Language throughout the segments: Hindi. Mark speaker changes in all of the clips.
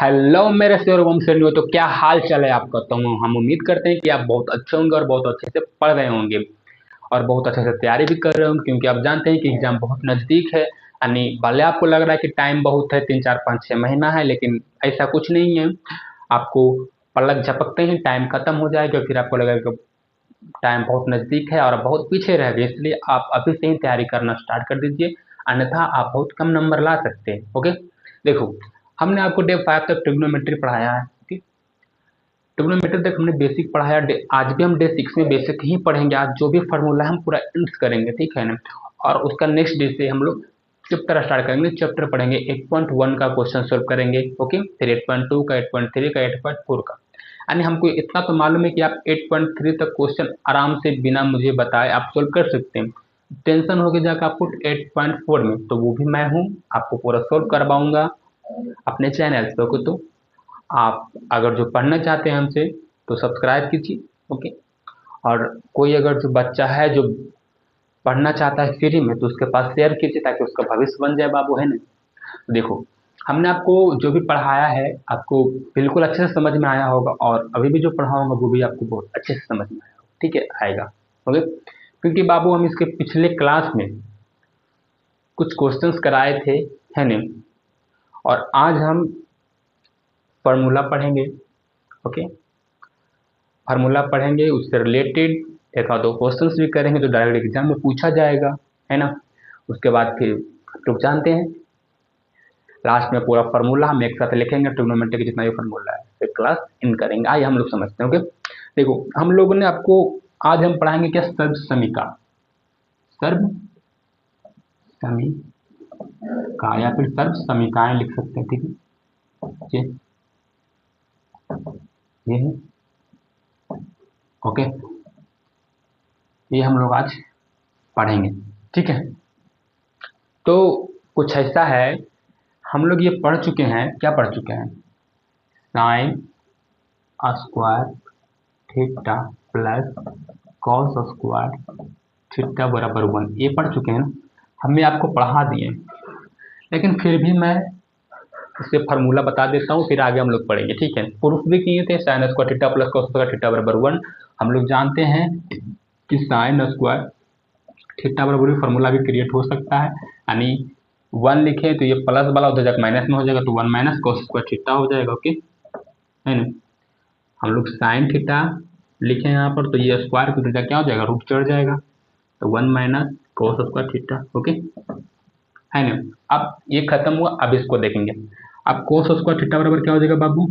Speaker 1: हेलो मेरे शेर वंशे, तो क्या हाल चाल है आपका। तो हम उम्मीद करते हैं कि आप बहुत अच्छे होंगे और बहुत अच्छे से पढ़ रहे होंगे और बहुत अच्छे से तैयारी भी कर रहे होंगे, क्योंकि आप जानते हैं कि एग्जाम बहुत नज़दीक है। यानी भले आपको लग रहा है कि टाइम बहुत है, 3 4 5 6 महीना है, लेकिन ऐसा कुछ नहीं है। आपको पलक झपकते ही टाइम खत्म हो जाएगा, फिर आपको लगेगा कि टाइम बहुत नज़दीक है और बहुत पीछे रह गए। इसलिए आप अभी से ही तैयारी करना स्टार्ट कर दीजिए, अन्यथा आप बहुत कम नंबर ला सकते हैं। ओके, देखो, हमने आपको डे 5 तक ट्रिग्नोमेट्री पढ़ाया है। ओके, ट्रिग्नोमेट्री तक हमने बेसिक पढ़ाया। आज भी हम डे 6 में बेसिक ही पढ़ेंगे। आज जो भी फार्मूला हम पूरा इंट्स करेंगे, ठीक है ना। और उसका नेक्स्ट डे से हम लोग चैप्टर स्टार्ट करेंगे, चैप्टर पढ़ेंगे। 8.1 का क्वेश्चन सोल्व करेंगे। ओके, फिर 8.2 का, 8.3 का, 8.4 का। यानी हमको इतना तो मालूम है कि आप 8.3 तक क्वेश्चन आराम से बिना मुझे बताए आप सोल्व कर सकते हैं। टेंशन हो गया जाकर आपको 8.4 में, तो वो भी मैं हूँ, आपको पूरा सोल्व करवाऊंगा अपने चैनल पे। ओके, तो आप अगर जो पढ़ना चाहते हैं हमसे, तो सब्सक्राइब कीजिए। ओके, और कोई अगर जो बच्चा है जो पढ़ना चाहता है फ्री में, तो उसके पास शेयर कीजिए ताकि उसका भविष्य बन जाए बाबू, है ना। देखो, हमने आपको जो भी पढ़ाया है आपको बिल्कुल अच्छे से समझ में आया होगा, और अभी भी जो पढ़ाऊंगा वो भी आपको बहुत अच्छे से समझ में आएगा। ठीक है, आएगा। ओके, क्योंकि बाबू हम इसके पिछले क्लास में कुछ क्वेश्चंस कराए थे, है ना। और आज हम फॉर्मूला पढ़ेंगे। ओके, फार्मूला पढ़ेंगे, उससे रिलेटेड एक आध दो क्वेश्चंस भी करेंगे जो डायरेक्ट एग्जाम में पूछा जाएगा, है ना। उसके बाद फिर आप लोग जानते हैं, लास्ट में पूरा फार्मूला हम एक साथ लिखेंगे, ट्रिग्नोमेट्री का जितना भी फार्मूला है, फिर क्लास इन करेंगे। आइए हम लोग समझते हैं। ओके, देखो, हम लोगों ने आपको आज हम पढ़ाएंगे क्या, सर्व समीका। सर्व समीका या फिर सर्व समीकाएं लिख सकते हैं। ठीक है, ये है। ओके, ये हम लोग आज पढ़ेंगे। ठीक है, तो कुछ ऐसा है, हम लोग ये पढ़ चुके हैं। क्या पढ़ चुके हैं? Sign square theta plus cos square theta बराबर 1, ये पढ़ चुके हैं ना। हमने आपको पढ़ा दिए, लेकिन फिर भी मैं इससे फार्मूला बता देता हूँ, फिर आगे हम लोग पढ़ेंगे। ठीक है, प्रूफ भी किए थे। Sign square theta plus cos square theta बराबर 1। हम लोग जानते हैं कि साइन स्क्वायर थीटा बराबर फार्मूला भी क्रिएट हो सकता है। यानी 1 लिखे तो ये प्लस वाला उधर जाकर माइनस में हो जाएगा, तो 1 माइनस कॉस स्क्वायर थीटा हो जाएगा। ओके, है ना। हम लोग साइन थीटा लिखे यहाँ पर, तो ये स्क्वायर की थीटा क्या हो जाएगा, रूट चढ़ जाएगा, तो 1 minus cos square theta. Okay, है ना। अब ये खत्म हुआ, अब इसको देखेंगे। अब कॉस स्क्वायर थीटा बराबर क्या हो जाएगा बाबू,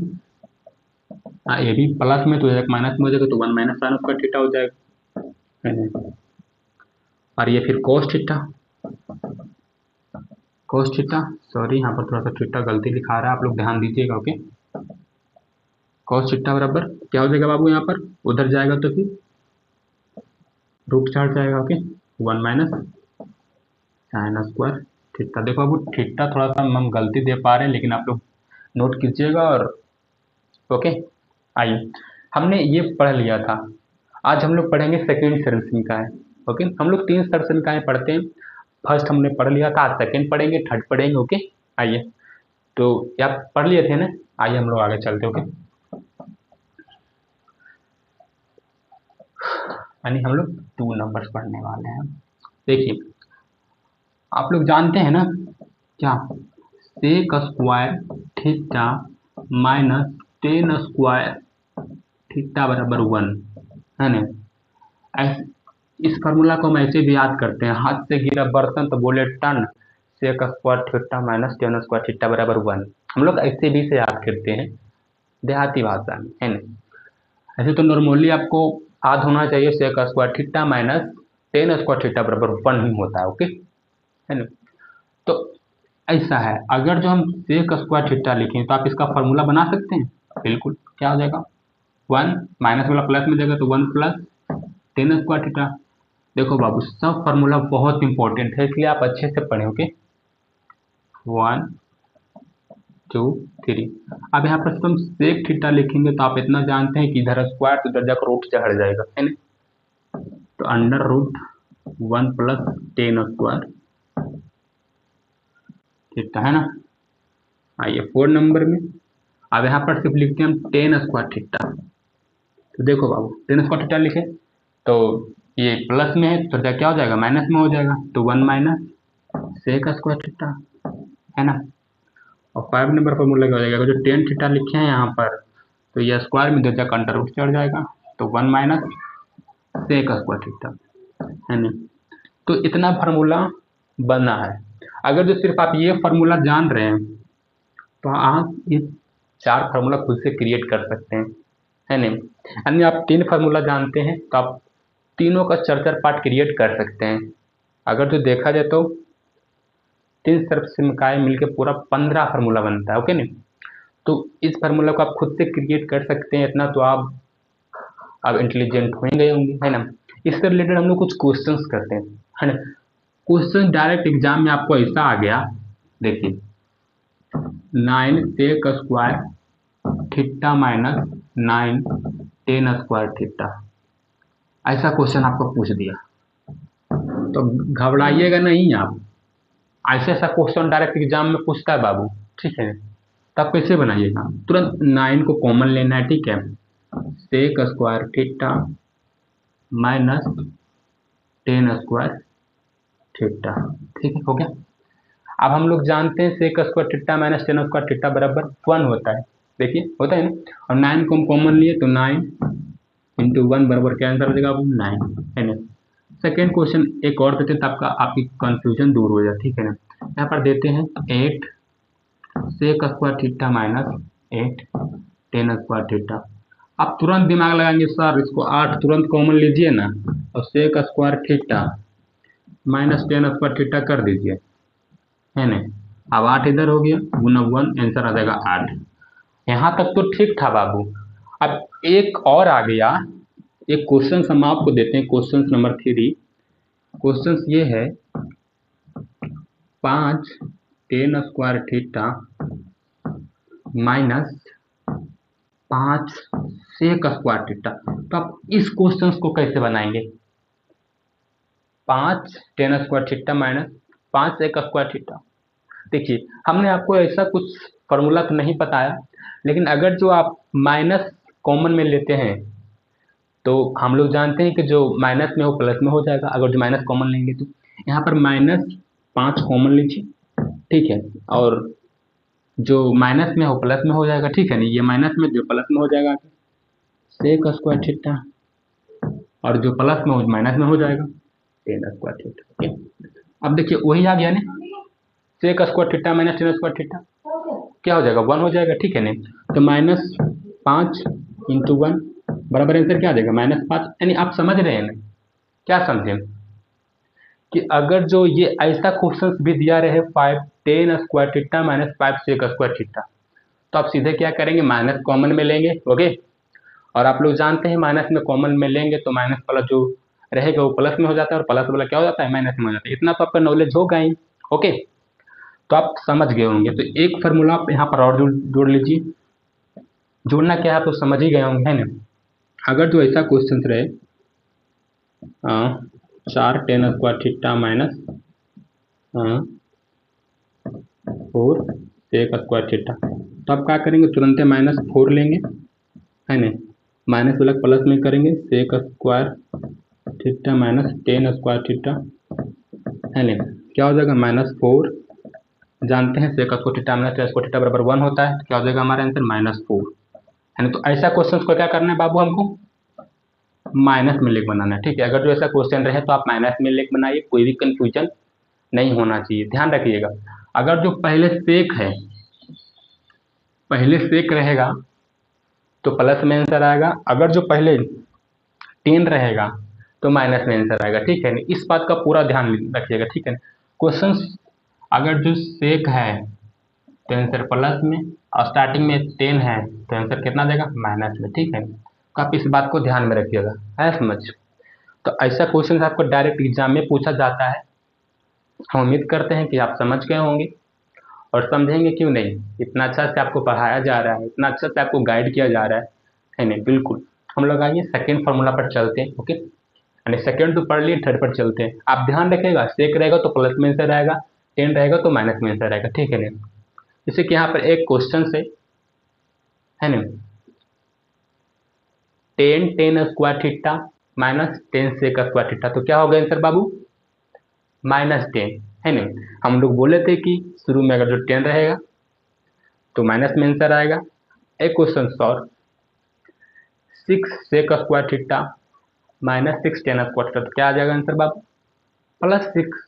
Speaker 1: ये भी प्लस में तो माइनस में हो जाएगा, तो 1 माइनस साइन स्क्वायर थीटा हो जाएगा, है ना। और ये फिर cos theta, cos theta, sorry यहाँ पर थोड़ा सा थीटा गलती लिखा रहा है, आप लोग ध्यान दीजिएगा। ओके, कॉस थीटा बराबर क्या हो जाएगा बाबू, यहाँ पर उधर जाएगा तो फिर रूट चढ़ जाएगा। Okay, 1 minus sign square theta. देखो बाबू, थीटा थोड़ा सा हम गलती दे पा रहे हैं, लेकिन आप लोग नोट कीजिएगा। और ओके, आइए, हमने ये पढ़ लिया था। आज हम लोग पढ़ेंगे सेकेंड सरसनिकाएँ। ओके, हम लोग 3 सरसनिकाएँ पढ़ते हैं। फर्स्ट हमने पढ़ लिया था, आज सेकेंड पढ़ेंगे, थर्ड पढ़ेंगे। ओके, आइए, तो ये आप पढ़ लिए थे ना। आइए हम लोग आगे चलते। ओके, यानी हम लोग 2 नंबर्स पढ़ने वाले हैं। देखिए, आप लोग जानते हैं ना क्या, sec square theta minus tan square theta बराबर 1, है ना। इस फार्मूला को हम ऐसे भी याद करते हैं, हाथ से गिरा बर्तन तो बोले टन, sec square theta minus tan square theta बराबर 1। हम लोग ऐसे भी से याद करते हैं देहाती भाषा में, है ना। ऐसे तो नॉर्मली आपको याद होना चाहिए, sec square theta minus tan square theta बराबर 1 ही होता है। ओके, है ना। तो ऐसा है, अगर जो हम सेक स्क्वायर थीटा लिखें तो आप इसका फार्मूला बना सकते हैं। बिल्कुल, क्या हो जाएगा, 1 माइनस वाला प्लस में जाएगा, तो 1 प्लस टेन स्क्वायर थीटा। देखो बाबू, सब फार्मूला बहुत इंपॉर्टेंट है, इसलिए आप अच्छे से पढ़ें। ओके, 1 2 3। अब यहाँ पर हम सेक थीटा लिखेंगे तो आप इतना जानते हैं कि इधर स्क्वायर तो इधर जाकर रूट चढ़ जाएगा, है ना। तो under root 1 plus tan square theta, है ना। आइए 4 नंबर में, अब यहाँ पर सिर्फ लिखते हैं हम टेन स्क्वायर थीटा। तो देखो बाबू, टेन स्क्वायर थीटा लिखे तो ये प्लस में है तो क्या हो जाएगा, माइनस में हो जाएगा, तो 1 माइनस सेक स्क्वायर थीटा, है ना। और 5 नंबर फॉर्मूला क्या हो जाएगा, जो टेन थीटा लिखे हैं यहाँ पर, तो ये स्क्वायर में 2 कंटर रूट चढ़ जाएगा, तो 1 माइनस सेक स्क्वायर थीटा, है ना। तो इतना फार्मूला बना है। अगर जो सिर्फ आप ये फार्मूला जान रहे हैं तो आप ये 4 फार्मूला खुद से क्रिएट कर सकते हैं, है नहीं। यानी आप 3 फार्मूला जानते हैं तो आप तीनों का 4 पार्ट क्रिएट कर सकते हैं। अगर जो देखा जाए तो 3 सर्फ से मिलकर मिलकर पूरा 15 फार्मूला बनता है, ओके नहीं। तो इस फार्मूला को आप खुद से क्रिएट कर सकते हैं, इतना तो आप अब इंटेलिजेंट हो गए होंगे, है ना। इससे रिलेटेड हम लोग कुछ क्वेश्चंस करते हैं, है ना। क्वेश्चन डायरेक्ट एग्जाम में आपको ऐसा आ गया, देखिए 9 sec square theta minus 9 tan square theta, ऐसा क्वेश्चन आपको पूछ दिया तो घबराइएगा नहीं आप। ऐसा ऐसा क्वेश्चन डायरेक्ट एग्जाम में पूछता है बाबू, ठीक है। तब कैसे बनाइएगा, तुरंत 9 को कॉमन लेना है, ठीक है। Sec square theta minus tan square theta, ठीक है, हो गया। अब हम लोग जानते हैं sec square theta minus tan square theta बराबर 1 होता है, देखिए होता है ना। और 9 को हम कॉमन लिए तो 9 इंटू 1 बराबर क्या आंसर हो जाएगा, 9, है ना। सेकेंड क्वेश्चन एक और देते हैं तो आपकी कंफ्यूजन दूर हो जाए, ठीक है ना। यहाँ पर देते हैं 8 sec square theta minus 8 tan square theta. आप तुरंत दिमाग लगाएंगे, सर इसको 8 तुरंत कॉमन लीजिए ना और sec square theta minus tan square theta कर दीजिए, है ना। अब 8 इधर हो गया, गुना 1 आंसर आ जाएगा 8। यहाँ तक तो ठीक था बाबू। अब एक और आ गया, एक क्वेश्चन हम आपको देते हैं, क्वेश्चन नंबर 3। क्वेश्चन ये है 5 tan square theta minus 5 sec square theta. तो आप इस क्वेश्चन को कैसे बनाएंगे, 5 tan square theta minus 5 sec square theta. देखिए हमने आपको ऐसा कुछ फॉर्मूला तो नहीं बताया, लेकिन अगर जो आप माइनस कॉमन में लेते हैं तो हम लोग जानते हैं कि जो माइनस में हो प्लस में हो जाएगा। अगर जो माइनस कॉमन लेंगे तो यहाँ पर -5 कॉमन लीजिए, ठीक है। और जो माइनस में हो प्लस में हो जाएगा, ठीक है। नहीं ये माइनस में जो प्लस में हो जाएगा सेक स्क्वायर थीटा, और जो प्लस में हो माइनस में हो जाएगा टेन स्क्वायर थीटा, ओके। अब देखिए वही आ गया ना, sec square theta minus tan square theta क्या हो जाएगा, 1 हो जाएगा, ठीक है। नहीं तो -5 इंटू 1 बराबर आंसर क्या आ जाएगा, -5। यानी आप समझ रहे हैं ना, क्या समझे कि अगर जो ये ऐसा क्वेश्चन भी दिया रहे 5 tan square theta minus 5 sec square theta, तो आप सीधे क्या करेंगे, माइनस कॉमन में लेंगे, ओके। और आप लोग जानते हैं माइनस में कॉमन में लेंगे तो माइनस वाला जो रहेगा वो प्लस में हो जाता है और प्लस वाला क्या हो जाता है, माइनस में हो जाता है। इतना तो आपका नॉलेज होगा ही, ओके। तो आप समझ गए होंगे। तो एक फार्मूला आप यहाँ पर और जोड़ लीजिए। जोड़ना क्या है तो समझ ही गए होंगे, है ना। अगर जो ऐसा क्वेश्चन रहे 4 tan square theta minus 4 sec square theta, तो आप क्या करेंगे, तुरंत -4 लेंगे, है ना। माइनस वाला प्लस में करेंगे, sec square theta minus tan square theta, है ना। क्या हो जाएगा, -4। जानते हैं sec square theta minus tan square theta बराबर 1 होता है, तो क्या हो जाएगा हमारा आंसर -4, है ना। तो ऐसा क्वेश्चन को क्या करना है बाबू, हमको माइनस में लेके बनाना है, ठीक है। अगर जो ऐसा क्वेश्चन रहे तो आप माइनस में लेके बनाइए, कोई भी कंफ्यूजन नहीं होना चाहिए, ध्यान रखिएगा। अगर जो पहले सेक है, पहले सेक रहेगा तो प्लस में आंसर आएगा। अगर जो पहले 10 रहेगा तो माइनस में आंसर आएगा, ठीक है। इस बात का पूरा ध्यान रखिएगा, ठीक है। क्वेश्चन अगर जो सेक है तो आंसर प्लस में, और स्टार्टिंग में 10 है तो आंसर कितना देगा, माइनस में, ठीक है। तो आप इस बात को ध्यान में रखिएगा, है समझ। तो ऐसा क्वेश्चन आपको डायरेक्ट एग्जाम में पूछा जाता है। हम उम्मीद करते हैं कि आप समझ गए होंगे और समझेंगे क्यों नहीं, इतना अच्छा से आपको पढ़ाया जा रहा है, इतना अच्छा से आपको गाइड किया जा रहा है नहीं। बिल्कुल। हम लोग आइए सेकेंड फार्मूला पर चलते हैं, ओके। यानी सेकेंड तो पढ़ लिए, थर्ड पर चलते हैं। आप ध्यान रखिएगा, सेक रहेगा तो प्लस में आंसर आएगा, 10 रहेगा तो माइनस में आंसर आएगा, ठीक है नहीं। जैसे कि यहाँ पर एक क्वेश्चन से है ना, tan square theta minus ten sec square theta, तो क्या होगा आंसर बाबू, -10, है ना। हम लोग बोले थे कि शुरू में अगर जो 10 रहेगा तो माइनस में आंसर आएगा। एक question solve, 6 sec square theta minus 6 tan square theta, तो क्या आ जाएगा आंसर बाबू, +6।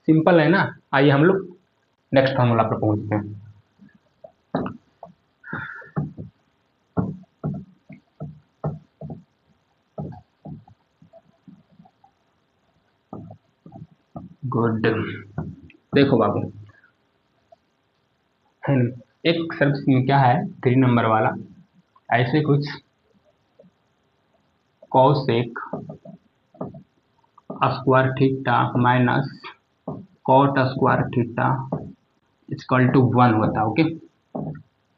Speaker 1: सिंपल है ना। आइए हम लोग नेक्स्ट फॉर्मूला पर पहुंचते हैं। गुड, देखो बाबू, है ना, एक सर्विस में क्या है 3 नंबर वाला, ऐसे कुछ cosec square theta minus cot square theta equal to 1 होता है। ओके,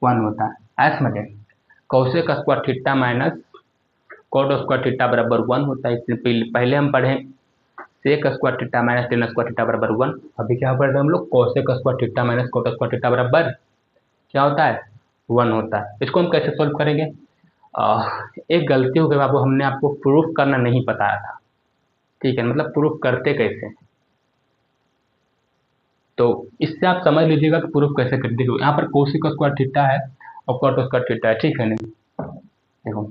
Speaker 1: 1 होता है ऐसे में cosec square theta minus cot square theta बराबर 1 होता है। इससे पहले हम पढ़े sec square theta minus tan square theta बराबर 1। अभी क्या पढ़ रहे हैं हम लोग, cosec square theta minus cot square theta बराबर क्या होता है, 1 होता है। इसको हम कैसे सोल्व करेंगे, एक गलती हो गई बाबू, हमने आपको प्रूफ करना नहीं बताया था, ठीक है, मतलब प्रूफ करते कैसे, तो इससे आप समझ लीजिएगा कि प्रूफ कैसे करते। यहाँ पर कोसेक स्क्वायर थीटा है और कॉट स्क्वायर थीटा है, ठीक है नहीं। देखो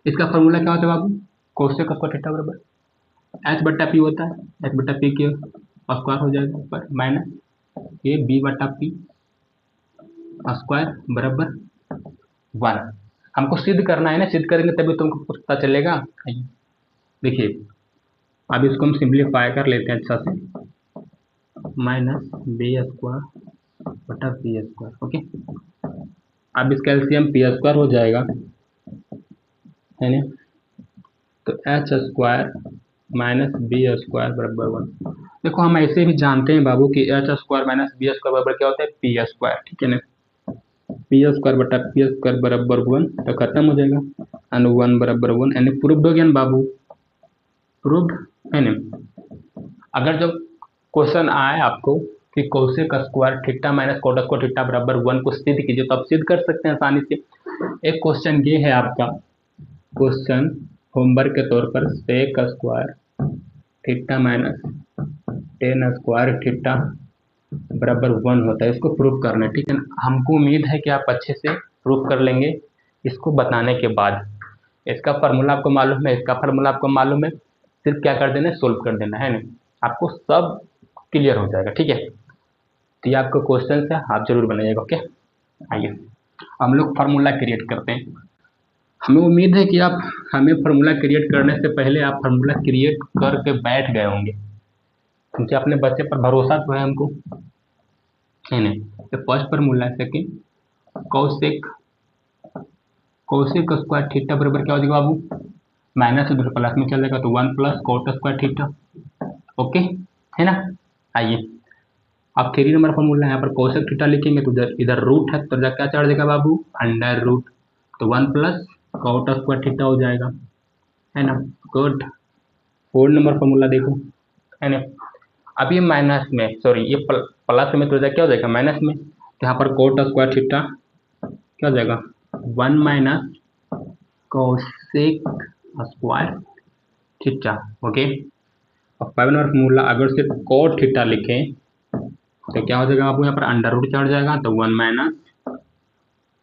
Speaker 1: इसका फॉर्मूला क्या होता है बाबू, कोसेक स्क्वायर थीटा बराबर एच बट्टा पी होता है, एच बट्टा पी के स्क्वायर हो जाएगा ऊपर माइनस ये बी बट्टा पी स्क्वायर बराबर 1। हमको सिद्ध करना है ना, सिद्ध करेंगे तभी तुमको कुछ पता चलेगा। देखिए अब इसको हम सिंप्लीफाई कर लेते हैं अच्छा से, माइनस बी स्क्वायर बटा पी स्क्वायर। ओके, अब इसका एलसीएम पी स्क्वायर हो जाएगा, है ना, तो H square minus B square बराबर 1। देखो हम ऐसे भी जानते हैं बाबू कि H square minus B square बराबर क्या होता है, पी स्क्वायर, ठीक है ना। पी स्क्वायर बटा पी स्क्वायर बराबर 1, तो खत्म हो जाएगा, एंड 1 बराबर 1, यानी प्रूव्ड हो गया ना बाबू, प्रूव्ड है ना। अगर जो क्वेश्चन आए आपको कि cosec square theta minus cot square theta बराबर 1 को सिद्ध कीजिए, तो आप सिद्ध कर सकते हैं आसानी से। एक क्वेश्चन ये है आपका, क्वेश्चन होमवर्क के तौर पर, sec square theta minus tan square theta बराबर 1 होता है, इसको प्रूव करना है, ठीक है ना। हमको उम्मीद है कि आप अच्छे से प्रूव कर लेंगे इसको बताने के बाद। इसका फार्मूला आपको मालूम है, इसका फार्मूला आपको मालूम है, सिर्फ क्या कर देना है, सोल्व कर देना है ना, आपको सब क्लियर हो जाएगा, ठीक है। तो ये आपका क्वेश्चन है, आप जरूर बनाइएगा। ओके, आइए हम लोग फार्मूला क्रिएट करते हैं। हमें उम्मीद है कि आप हमें फार्मूला क्रिएट करने से पहले आप फार्मूला क्रिएट करके बैठ गए होंगे, क्योंकि अपने बच्चे पर भरोसा तो है हमको, है ना। तो फर्स्ट फार्मूला है सेकंड कॉसेक स्क्वायर थीटा बराबर क्या हो जाएगा बाबू, माइनस उधर प्लस में चलेगा तो 1 plus coat square theta. Okay, है ना। आइए अब 3 नंबर फॉर्मूला है, यहाँ पर कोसेक थीटा लिखेंगे तो इधर रूट है, तो इधर क्या चढ़ जाएगा बाबू, अंडर रूट, तो 1 प्लस कोट स्क्वायर थीटा हो जाएगा, है ना। गुड, 4 नंबर फॉर्मूला देखो, है ना। अब ये माइनस में, सॉरी ये प्लस में, तो क्या हो जाएगा माइनस में, तो यहाँ पर कोट स्क्वायर थीटा क्या हो जाएगा, 1 minus cosec square theta. Okay, अब 5 नंबर फॉर्मूला, अगर सिर्फ कोट थीटा लिखें तो क्या हो जाएगा आपको, यहाँ पर अंडर रूट चढ़ जाएगा, तो 1 माइनस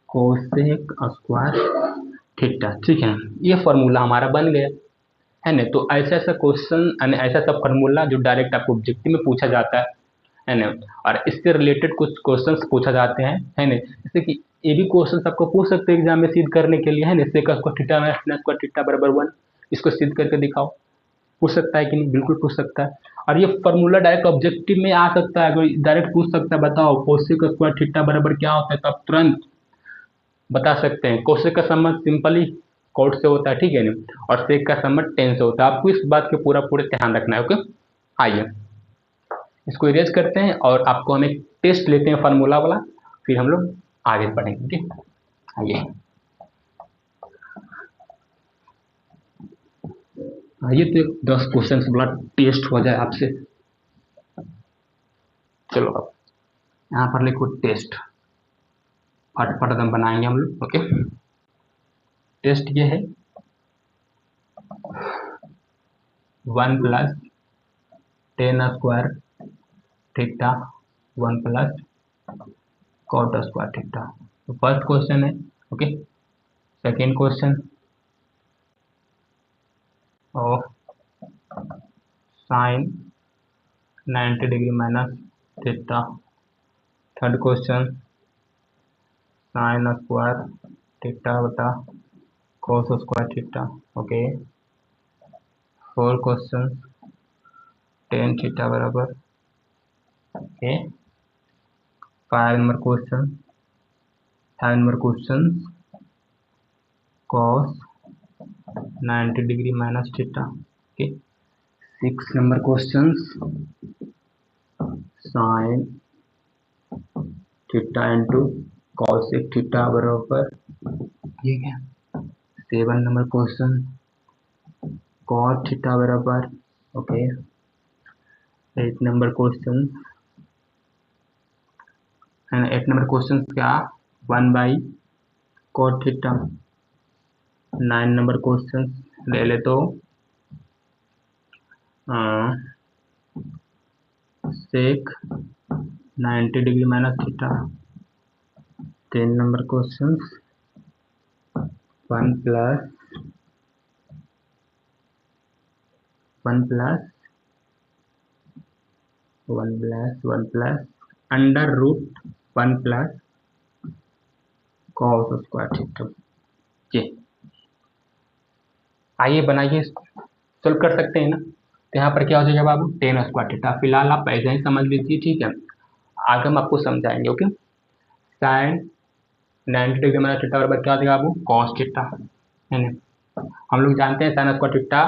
Speaker 1: कोसेक स्क्वायर थीटा, ठीक है। ये फॉर्मूला हमारा बन गया, है ना। तो ऐसा ऐसा क्वेश्चन यानी ऐसा सब फार्मूला जो डायरेक्ट आपको ऑब्जेक्टिव में पूछा जाता है ना, और इससे रिलेटेड कुछ क्वेश्चंस पूछा जाते हैं, है ना। जैसे कि ये भी क्वेश्चंस आपको पूछ सकते हैं एग्जाम में सिद्ध करने के लिए, है ना, sec square theta minus tan square theta बराबर 1, इसको सिद्ध करके दिखाओ, पूछ सकता है कि नहीं, बिल्कुल पूछ सकता है। और ये फॉर्मूला डायरेक्ट ऑब्जेक्टिव में आ सकता है, अगर डायरेक्ट पूछ सकता है बताओ कोसेक स्क्वायर थीटा बराबर क्या होता है, तो आप तुरंत बता सकते हैं। कोसेक का संबंध सिंपली कोट से होता है, ठीक है ना, और सेक का संबंध टेन से होता है। आपको इस बात के पूरा ध्यान रखना है। ओके, आइए इसको इरेज करते हैं और आपको हम एक टेस्ट लेते हैं फार्मूला वाला, फिर हम लोग आगे बढ़ेंगे। आइए आइए तो 10 क्वेश्चन से बड़ा टेस्ट हो जाए आपसे। चलो अब यहाँ पर लिखो टेस्ट, फटाफट एकदम बनाएंगे हम लोग। ओके, टेस्ट ये है 1 plus tan square theta 1 plus cot square theta. तो फर्स्ट क्वेश्चन है। Okay, second question of sine 90 degree minus theta. Third question sine square theta बटा cos square theta. Okay, four question tan theta बराबर। Okay, five number question cos 90 degree minus theta. Okay, six number question sine theta into cosec theta बराबर ये क्या। Seven number question cot theta बराबर। ओके, एट नंबर क्वेश्चन क्या 1 by cot theta. Nine number question ले ले तो sec 90 degree minus theta. 10 number question 1 plus under root 1 plus cos square theta. जी, आइए बनाइए इसको, सोल्व कर सकते हैं ना। तो यहाँ पर क्या हो जाएगा बाबू 10 स्क्वायर थीटा। फिलहाल आप ऐसे ही समझ लीजिए, ठीक है, आगे हम आपको समझाएंगे। Okay, sine 90 degree minus theta बराबर क्या हो जाएगा बाबू कॉस थीटा, है ना। हम लोग जानते हैं sign square theta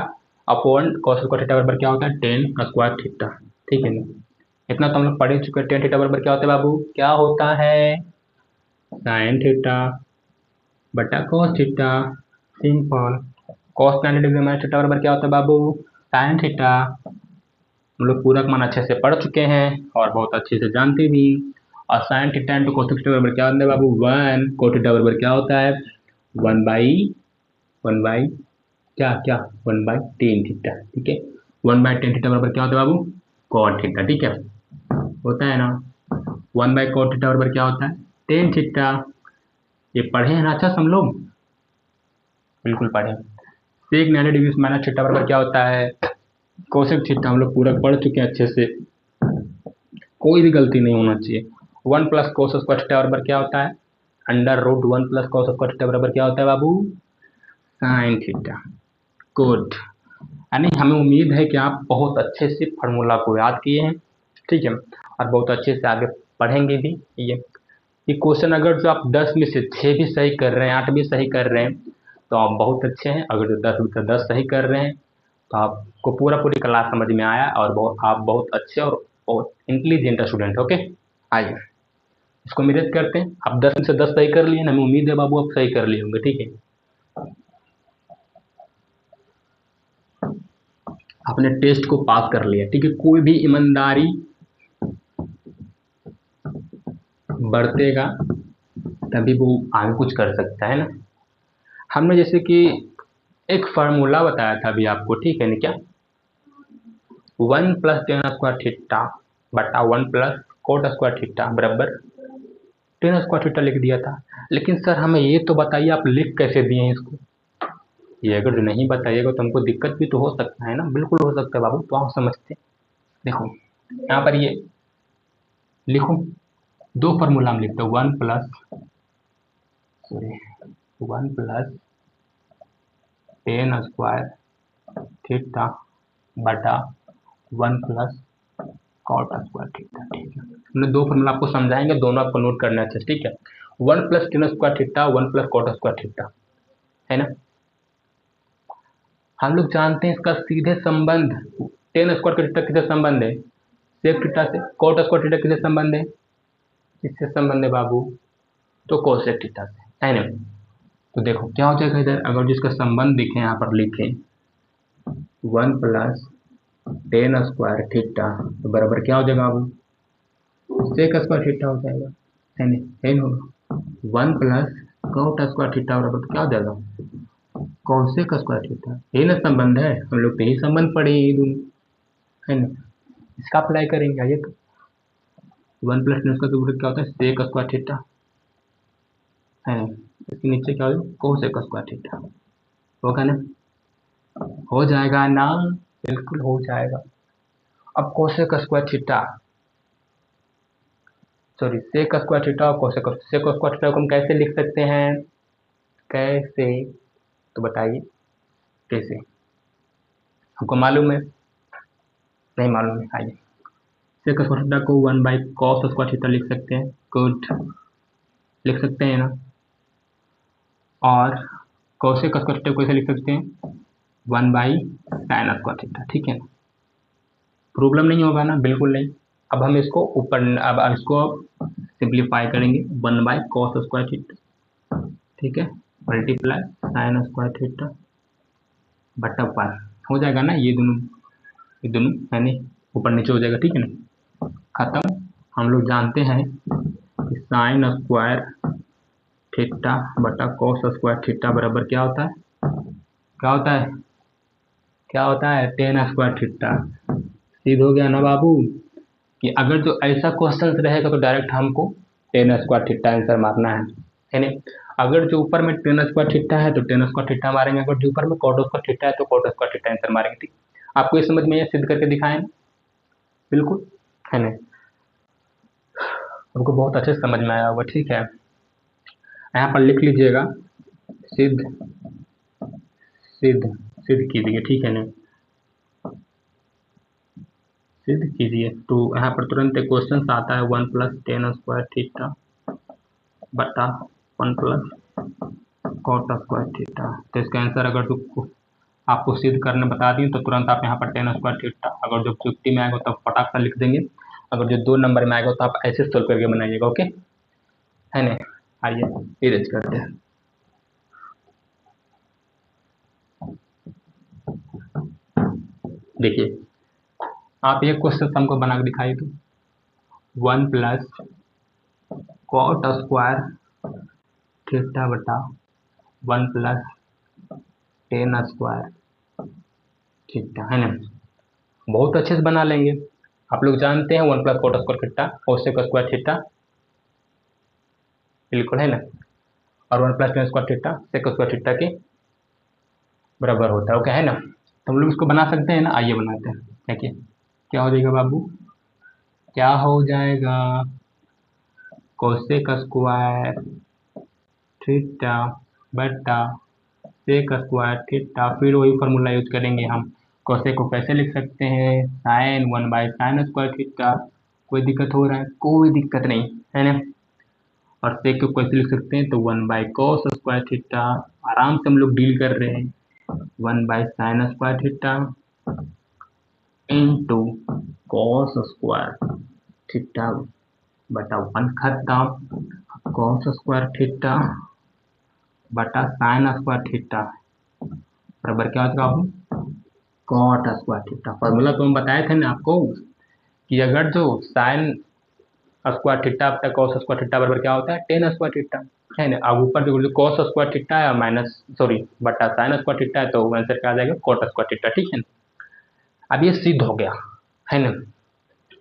Speaker 1: upon cos square theta बराबर क्या होता है 10 स्क्वायर थीटा, ठीक है ना। इतना तो हम लोग पढ़ ही चुके हैं। 10 थीटा बराबर क्या होता है बाबू, क्या होता है साइन थीटा बटा cos theta, simple. Cos 90 degree minus theta बराबर क्या होता है बाबू साइन थीटा। हम लोग पूरक मान अच्छे से पढ़ चुके हैं और बहुत अच्छे से जानते भी। और sign theta into cos theta बराबर क्या होता है बाबू 1। कोस थीटा बराबर क्या होता है 1 बाई क्या 1 बाई टेन थीटा, ठीक है। 1 बाई टेन थीटा बराबर क्या होता है बाबू कॉट थीटा, ठीक है, होता है ना। 1 बाई कॉट थीटा बराबर क्या होता है टेन थीटा। ये पढ़े हैं ना अच्छा से हम लोग, बिल्कुल पढ़े। सेक 90 डिग्री माइनस थीटा बराबर क्या होता है कोसेक थीटा। हम लोग पूरा पढ़ चुके हैं अच्छे से, कोई भी गलती नहीं होना चाहिए। 1 प्लस कोस स्क्वायर थीटा बराबर क्या होता है under root 1 plus cos square theta बराबर क्या होता है बाबू साइन थीटा। गुड, यानी हमें उम्मीद है कि आप बहुत अच्छे से फार्मूला को याद किए हैं, ठीक है, और बहुत अच्छे से आगे पढ़ेंगे भी। ये क्वेश्चन अगर जो आप 10 में से 6 भी सही कर रहे हैं, 8 भी सही कर रहे हैं, तो आप बहुत अच्छे हैं। अगर जो 10 में से 10 सही कर रहे हैं तो आपको पूरी क्लास समझ में आया और आप बहुत अच्छे और बहुत इंटेलिजेंट स्टूडेंट। ओके, आइए इसको मेहनत करते हैं। आप 10 में से 10 सही कर लिए, हमें उम्मीद है बाबू आप सही कर लिए होंगे, ठीक है। आपने टेस्ट को पास कर लिया, ठीक है। कोई भी ईमानदारी बरतेगा तभी वो आगे कुछ कर सकता है ना। हमने जैसे कि एक फार्मूला बताया था अभी आपको, ठीक है ना, क्या 1 प्लस टेन स्क्वायर थीटा बटा 1 प्लस कोट स्क्वायर थीटा बराबर 10 स्क्वायर थीटा लिख दिया था। लेकिन सर हमें ये तो बताइए आप लिख कैसे दिए हैं इसको। ये अगर नहीं बताइएगा तो हमको दिक्कत भी तो हो सकता है ना। बिल्कुल हो सकता है बाबू, तो आप समझते हैं। देखो यहाँ पर ये लिखो, दो फार्मूला हम लिखते हैं 1 प्लस टेन स्क्वायर थीटा बटा 1 प्लस कॉट स्क्वायर थीटा, ठीक है। हमने दो फार्मूला आपको समझाएंगे, दोनों आपको नोट करना है, ठीक है। 1 plus tan square theta 1 plus cot square theta, है ना। हम लोग जानते हैं इसका सीधे संबंध 10 स्क्वायर थीटा किससे संबंध है सेक थीटा से। कॉट स्क्वायर थीटा किससे संबंध है किससे संबंध है बाबू तो कोसेक थीटा से, है ना। तो देखो क्या हो जाएगा इधर, अगर जिसका संबंध दिखे यहाँ पर लिखें 1 प्लस टेन स्क्वायर थीटा तो बराबर क्या हो जाएगा बाबू सेक स्क्वायर थीटा हो जाएगा, है ना, है ना। 1 प्लस कॉट स्क्वायर थीटा बराबर क्या हो जाएगा, कॉसेक स्क्वायर थीटा। यही ना संबंध है, हम लोग तो यही संबंध पढ़े ये दोनों, है ना। इसका अप्लाई करेंगे, आइए तो 1 प्लस टेन स्क्वायर रूट क्या होता है, सेक स्क्वायर थीटा, है ना। इसके नीचे क्या होगा, कोसेक स्क्वायर थीटा, होगा ना, हो जाएगा ना, बिल्कुल हो जाएगा। अब cosec square theta, sorry sec square theta और कोसेक स्क्वायर थीटा को हम कैसे लिख सकते हैं, कैसे, तो बताइए कैसे, हमको मालूम है, नहीं मालूम है, आइए। सेक स्क्वायर थीटा को 1 बाई कॉस स्क्वायर थीटा लिख सकते हैं, गुड, लिख सकते हैं ना। और कोसेक स्क्वायर थीटा को कैसे लिख सकते हैं, 1 बाई साइन स्क्वायर थीटा, ठीक है ना। प्रॉब्लम नहीं होगा ना, बिल्कुल नहीं। अब हम इसको ऊपर, अब इसको सिंप्लीफाई करेंगे, 1 बाई कॉस स्क्वायर थीटा, ठीक है, मल्टीप्लाई साइन स्क्वायर थीटा बटा 1, हो जाएगा ना, ये दोनों यानी ऊपर नीचे हो जाएगा, ठीक है ना, खत्म। हम लोग जानते हैं कि साइन स्क्वायर थीटा बटा कॉस स्क्वायर थीटा बराबर क्या होता है, क्या होता है, क्या होता है, टेन स्क्वायर थीटा। सीध हो गया ना बाबू, कि अगर जो ऐसा क्वेश्चन रहेगा तो डायरेक्ट हमको टेन स्क्वायर थीटा आंसर मारना है नहीं। अगर जो ऊपर में टेन स्क्वायर थीटा है तो टेन स्क्वायर थीटा मारेंगे, अगर जो ऊपर में कॉट स्क्वायर थीटा है तो कॉट स्क्वायर थीटा आंसर मारेंगे, ठीक। आपको ये समझ में, ये सिद्ध करके दिखाएं, बिल्कुल, है ना, हमको बहुत अच्छे से समझ में आया होगा, ठीक है। यहाँ पर लिख लीजिएगा, सिद्ध सिद्ध सिद्ध कीजिए, ठीक है ना, सिद्ध कीजिए। तो यहाँ पर तुरंत एक क्वेश्चन आता है, 1 प्लस टेन स्क्वायर थीटा बटा 1 प्लस कॉट स्क्वायर थीटा। तो इसका आंसर अगर जो आपको सिद्ध करने बता दिए तो तुरंत आप यहाँ पर टेन स्क्वायर थीटा, अगर जो 50 में आएगा तब फटाक से लिख देंगे, अगर जो 2 नंबर में आएगा तो आप ऐसे सोल्व करके बनाइएगा, ओके, है ना। आइए इरेज करते हैं। देखिए, आप एक क्वेश्चन हमको बना के दिखाइए तो, 1 प्लस कॉट स्क्वायर थीटा बटा 1 प्लस टेन स्क्वायर थीटा, है ना। बहुत अच्छे से बना लेंगे, आप लोग जानते हैं 1 plus cot square theta cosec square theta, बिल्कुल, है ना, और 1 plus tan square theta sec square theta के बराबर होता है, ओके, है ना। तो हम लोग इसको बना सकते हैं ना, आइए बनाते हैं। देखिए क्या हो जाएगा बाबू, क्या हो जाएगा, कोसेक स्क्वायर थीटा बटा सेक स्क्वायर थीटा, फिर वही फार्मूला यूज करेंगे हम। कोसेक को कैसे लिख सकते हैं, sine 1 by sine square theta, कोई दिक्कत हो रहा है, कोई दिक्कत नहीं, है ना। और सेक को कैसे लिख सकते हैं, तो 1 बाई कॉस स्क्वायर थीटा, आराम से हम लोग डील कर रहे हैं, 1 by sine square theta into cos square theta बटा 1, खत्म। कॉस स्क्वायर थीटा बटा साइन स्क्वायर थीटा बराबर क्या होगा आपको, कॉट स्क्वायर थीटा। फॉर्मूला तो हम बताए थे ना आपको, कि अगर जो साइन स्क्वायर थीटा बटा कॉस स्क्वायर थीटा बराबर क्या होता है, टेन स्क्वायर थीटा, है ना। अब ऊपर जो कॉस स्क्वायर थीटा है माइनस, सॉरी, बटा साइन स्क्वायर थीटा है, तो आंसर क्या आ जाएगा, कॉट स्क्वायर थीटा, ठीक है ना। अब ये सिद्ध हो गया, है ना।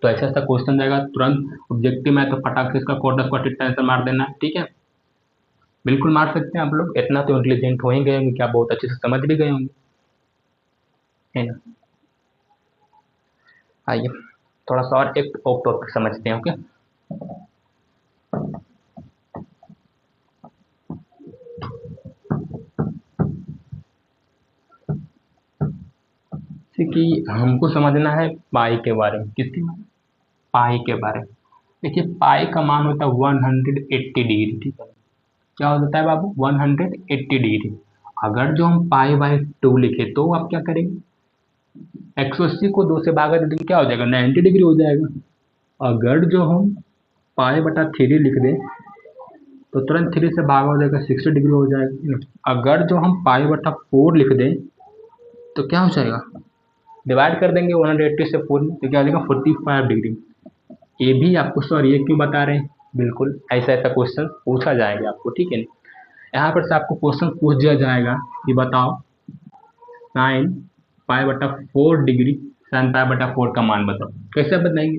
Speaker 1: तो ऐसा ऐसा क्वेश्चन जाएगा तुरंत ऑब्जेक्टिव में, तो फटाक से इसका कॉट स्क्वायर थीटा आंसर मार देना, ठीक है, बिल्कुल मार सकते हैं आप लोग, इतना तो इंटेलिजेंट हो ही गए होंगे कि आप बहुत अच्छे से समझ भी गए होंगे, है ना। आइए थोड़ा सा और एक टॉपिक समझते हैं, ओके। कि हमको समझना है पाई के बारे में, किसके बारे में, पाई के बारे में। देखिए पाई का मान होता है 180 डिग्री, ठीक है, क्या हो जाता है बाबू, 180 डिग्री। अगर जो हम पाई बाई 2 लिखे तो आप क्या करेंगे, 180 को 2 से भागा देंगे, क्या हो जाएगा, 90 डिग्री हो जाएगा। अगर जो हम पाई बटा 3 लिख दें तो तुरंत 3 से भागा हो जाएगा, 60 डिग्री हो जाएगा। अगर जो हम पाई बटा 4 लिख दें तो क्या हो जाएगा, डिवाइड कर देंगे 180 से 4 तो क्या हो जाएगा, 45 डिग्री। ये भी आपको, सॉरी, ये क्यों बता रहे हैं, बिल्कुल ऐसा ऐसा क्वेश्चन पूछा जाएगा आपको, ठीक है। यहाँ पर से आपको क्वेश्चन पूछ दिया जाएगा कि बताओ साइन पाई बटा 4 डिग्री, साइन पाई बटा 4 का मान बताओ। कैसे बताएंगे?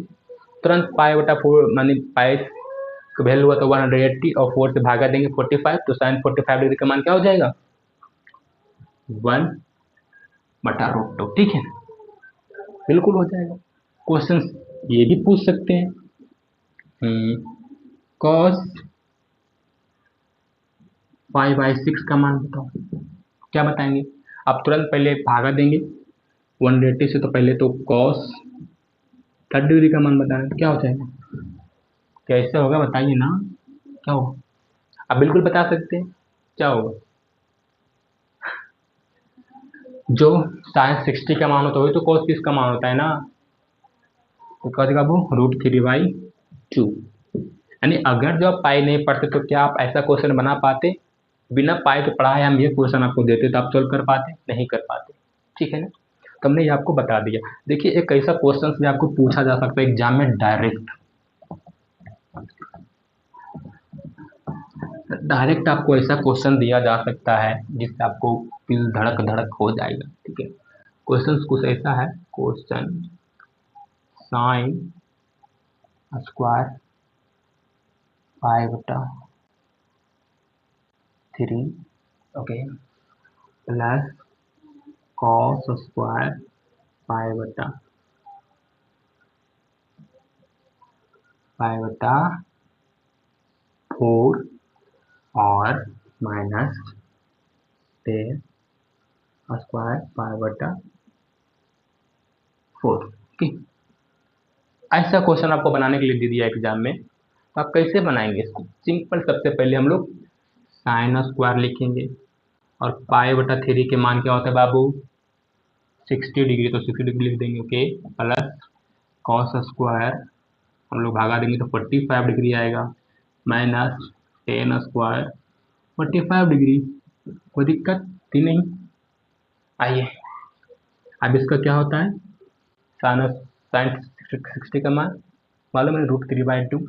Speaker 1: तुरंत पाई बटा 4 मानी पाई का वैल्यू हुआ तो 180 और 4 से भागा देंगे 45, तो साइन 45 डिग्री का मान क्या हो जाएगा? 1/√2, ठीक है, बिल्कुल हो जाएगा। क्वेश्चन ये भी पूछ सकते हैं cos 5/6 का मान बताओ। क्या बताएंगे? आप तुरंत पहले भागा देंगे 180 से, तो पहले तो cos 30 डिग्री का मान बताना, तो क्या हो जाएगा? कैसे होगा बताइए ना, क्या होगा? आप बिल्कुल बता सकते हैं क्या होगा। जो साइन 60 का मान होता है वही तो cos 30 का मान होता है ना, तो क्या हो जाएगा वो √3/2। यानी अगर जो आप पाई नहीं पढ़ते तो क्या आप ऐसा क्वेश्चन बना पाते? बिना पाई के पढ़ाए हम ये क्वेश्चन आपको देते तो आप सोल्व कर पाते? नहीं कर पाते, ठीक है ना। तो हमने ये आपको बता दिया। देखिए एक ऐसा क्वेश्चन भी आपको पूछा जा सकता है एग्जाम में डायरेक्ट आपको ऐसा क्वेश्चन दिया जा सकता है जिससे आपको दिल धड़क धड़क हो जाएगा, ठीक है। क्वेश्चन कुछ ऐसा है, question sine square 5/3 okay plus cos square 5/4 और माइनस 10 स्क्वायर 5/4, ठीक। ऐसा क्वेश्चन आपको बनाने के लिए दे दिया एग्जाम में, तो आप कैसे बनाएंगे इसको? सिंपल, सबसे पहले हम लोग साइन स्क्वायर लिखेंगे और 5/3 के मान क्या होता है बाबू? 60 डिग्री, तो 60 डिग्री लिख देंगे, ओके, प्लस कॉस स्क्वायर हम लोग भागा देंगे तो 45 डिग्री आएगा, माइनस 10 स्क्वायर 45 डिग्री। कोई दिक्कत थी नहीं? आइए अब इसका क्या होता है, साइन साइन 60 का मान मालूम है √3/2,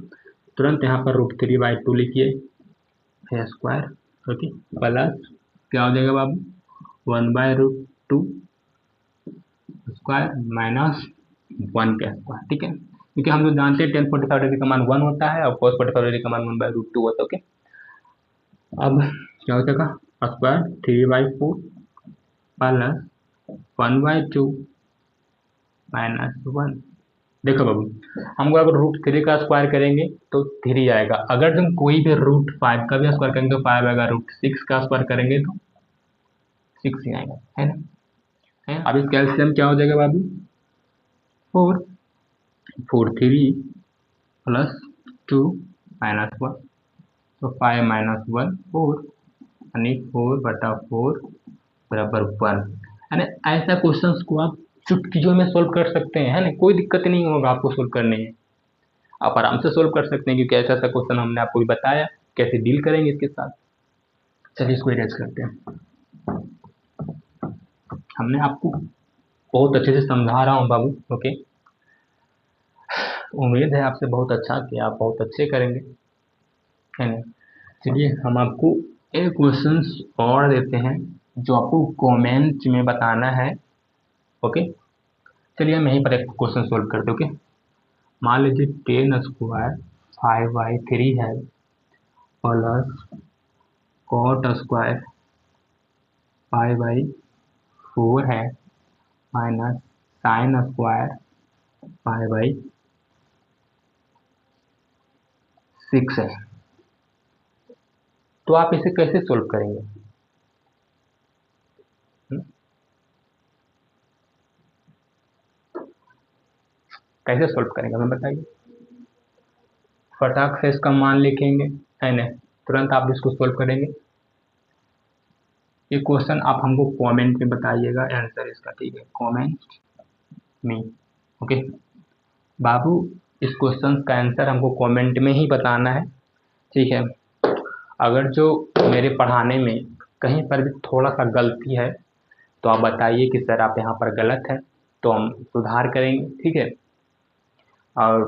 Speaker 1: तुरंत यहाँ पर √3/2 लिखिए स्क्वायर, ओके, प्लस क्या हो जाएगा बाबू? 1/√2 स्क्वायर माइनस 1 का स्क्वायर, ठीक है। क्योंकि हम लोग जानते हैं tan 45 डिग्री का मान 1 होता है और cos 45 डिग्री का मान 1/√2 होता है, ओके। अब क्या हो जाएगा? Square 3/4 plus 1/2 minus 1। देखो बाबू, हमको अगर √3 का स्क्वायर करेंगे तो 3 आएगा, अगर तुम कोई भी √5 का भी स्क्वायर करेंगे तो 5 आएगा, √6 का स्क्वायर करेंगे तो 6 ही आएगा, है ना। है अब इसका एलसीएम क्या हो जाएगा बाबू? 4 4 3 प्लस 2 माइनस 1, तो 5 माइनस 1 4, यानी 4/4 बराबर 1। यानी ऐसा क्वेश्चन को आप चुटकियों में सोल्व कर सकते हैं, है ना, कोई दिक्कत नहीं होगा आपको सोल्व करने में, आप आराम से सोल्व कर सकते हैं क्योंकि ऐसा ऐसा क्वेश्चन हमने आपको भी बताया कैसे डील करेंगे इसके साथ। चलिए इसको इरेज करते हैं। हमने आपको बहुत अच्छे से समझा रहा हूँ बाबू, ओके। उम्मीद है आपसे बहुत अच्छा कि आप बहुत अच्छे करेंगे, है ना। चलिए हम आपको एक क्वेश्चन और देते हैं जो आपको कमेंट में बताना है, ओके। चलिए हम यहीं पर एक क्वेश्चन सोल्व करते हैं, ओके। मान लीजिए 10 स्क्वायर 5/3 है प्लस कॉट स्क्वायर 5/4 है माइनस साइन स्क्वायर 5/6 है, तो आप इसे कैसे सोल्व करेंगे? कैसे सोल्व करेंगे हमें बताइए। फटाक से इसका मान लिखेंगे, है ना, तुरंत आप इसको सोल्व करेंगे। ये क्वेश्चन आप हमको कमेंट में बताइएगा आंसर इसका, ठीक है, कमेंट में, ओके। बाबू इस क्वेश्चन का आंसर हमको कमेंट में ही बताना है, ठीक है। अगर जो मेरे पढ़ाने में कहीं पर भी थोड़ा सा गलती है तो आप बताइए कि सर आप यहाँ पर गलत है, तो हम सुधार करेंगे, ठीक है। और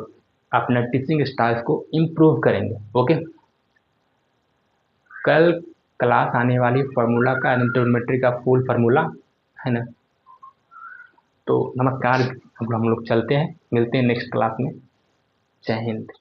Speaker 1: अपना टीचिंग स्टाइल्स को इम्प्रूव करेंगे। ओके, कल क्लास आने वाली फार्मूला का, ट्रिग्नोमेट्री का फुल फार्मूला है ना। तो नमस्कार, अब हम लोग चलते हैं, मिलते हैं नेक्स्ट क्लास में। जय हिंद।